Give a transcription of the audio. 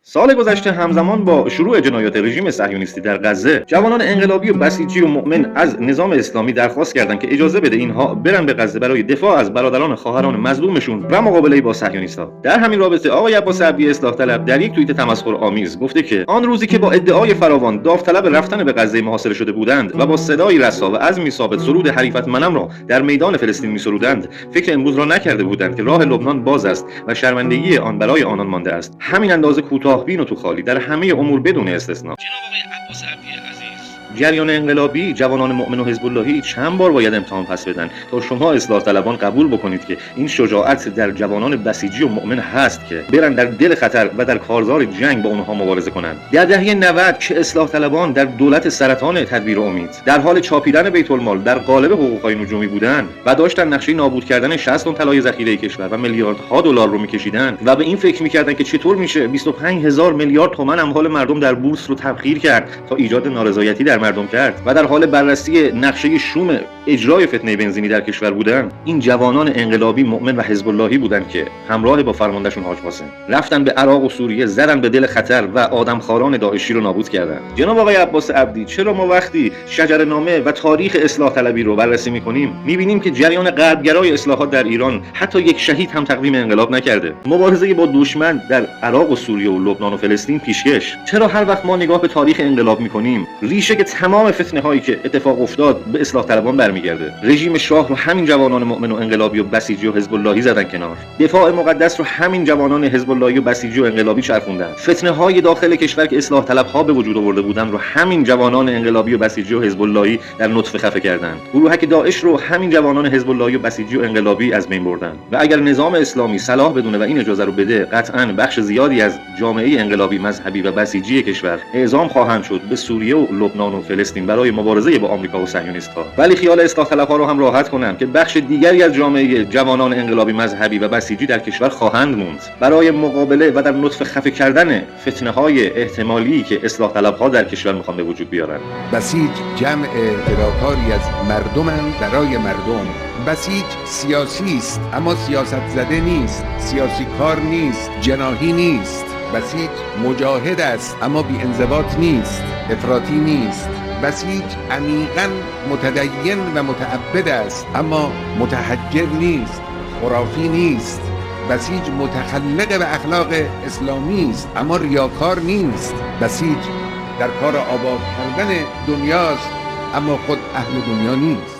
سال گذشته همزمان با شروع جنایات رژیم صهیونیستی در غزه، جوانان انقلابی و بسیجی و مؤمن از نظام اسلامی درخواست کردند که اجازه بده اینها برن به غزه برای دفاع از برادران خواهران مظلومشون و مقابله با صهیونیست‌ها. در همین رابطه آقای عباس عبدی اصلاح طلب در یک توییت تمسخرآمیز گفته که آن روزی که با ادعای فراوان داوطلب رفتن به غزه محاصره شده بودند و با صدای رسا و عزمی ثابت سرود حریفت منم را در میدان فلسطین می‌سرودند، فکر امروز را نکرده بودند که راه لبنان باز است و شرمندگی آن برای آنان مانده است. همین اندازه کوتاه‌بین و تو خالی در همه امور بدون استثنا. جناب آقای عباس عبدی عزیز، جریان انقلابی، جوانان مؤمن و حزب اللهی چند بار باید امتحان پس بدن تا شما اصلاح طلبان قبول بکنید که این شجاعت در جوانان بسیجی و مؤمن هست که برن در دل خطر و در کارزار جنگ با اونها مبارزه کنند. در دهه 90 چه اصلاح طلبان در دولت سرطان تدبیر امید در حال چاپیدن بیت المال در قالب حقوق‌های نجومی بودن و داشتن نقشه نابود کردن 60 تن طلای ذخیره کشور و میلیاردها دلار رو میکشیدن و به این فکر میکردن که چطور میشه 25000 میلیارد تومان اموال مردم در بورس رو تبخیر کرد تا ایجاد نارضایتی در مردم کرد و در حال بررسی نقشه شوم اجرای فتنه بنزینی در کشور بودن. این جوانان انقلابی مؤمن و حزب اللهی بودند که همراه با فرماندهشون حاج قاسم رفتن به عراق و سوریه، زدن به دل خطر و آدمخواران داعشی رو نابود کردند. جناب آقای عباس عبدی، چرا ما وقتی شجره‌نامه و تاریخ اصلاح طلبی رو بررسی می‌کنیم می‌بینیم که جریان غربگرای اصلاحات در ایران حتی یک شهید هم تقدیم انقلاب نکرده؟ مبارزه با دشمن در عراق و سوریه و لبنان و فلسطین پیشکش. چرا هر وقت ما نگاه به تاریخ انقلاب می‌کنیم ریشه که تمام فتنه‌هایی که اتفاق افتاد به اصلاح طلبان برمیگرده؟ رژیم شاه رو همین جوانان مؤمن و انقلابی و بسیجی و حزب اللهی زدن کنار. دفاع مقدس رو همین جوانان حزب اللهی و بسیجی و انقلابی چرخوندن. فتنه‌های داخل کشور که اصلاح طلب‌ها به وجود آورده بودن رو همین جوانان انقلابی و بسیجی و حزب اللهی در نطفه خفه کردن. گروهک داعش رو همین جوانان حزب اللهی و بسیجی و انقلابی از بین بردن. و اگر نظام اسلامی صلاح بدونه و این اجازه رو بده، قطعاً بخش زیادی از جامعه انقلابی مذهبی و بسیجی کشور اعزام خواهند شد به سوریه و لبنان و فلسطین برای مبارزه با آمریکا و صهیونیست‌ها. ولی خیال اصلاح طلب‌ها رو هم راحت کنم که بخش دیگری از جامعه جوانان انقلابی مذهبی و بسیجی در کشور خواهند موند برای مقابله و در نطفه خفه کردن فتنه‌های احتمالی که اصلاح طلب‌ها در کشور می‌خوان به وجود بیارن. بسیج جمع فداکاری از مردمند برای مردم. بسیج سیاسی است اما سیاست زده نیست، سیاسی کار نیست، جناحی نیست. بسیج مجاهد است اما بی انضباط نیست، افراطی نیست. بسیج عمیقاً متدین و متعبد است اما متحجر نیست، خرافی نیست. بسیج متخلق به اخلاق اسلامی است اما ریاکار نیست. بسیج در کار آباد کردن دنیاست اما خود اهل دنیا نیست.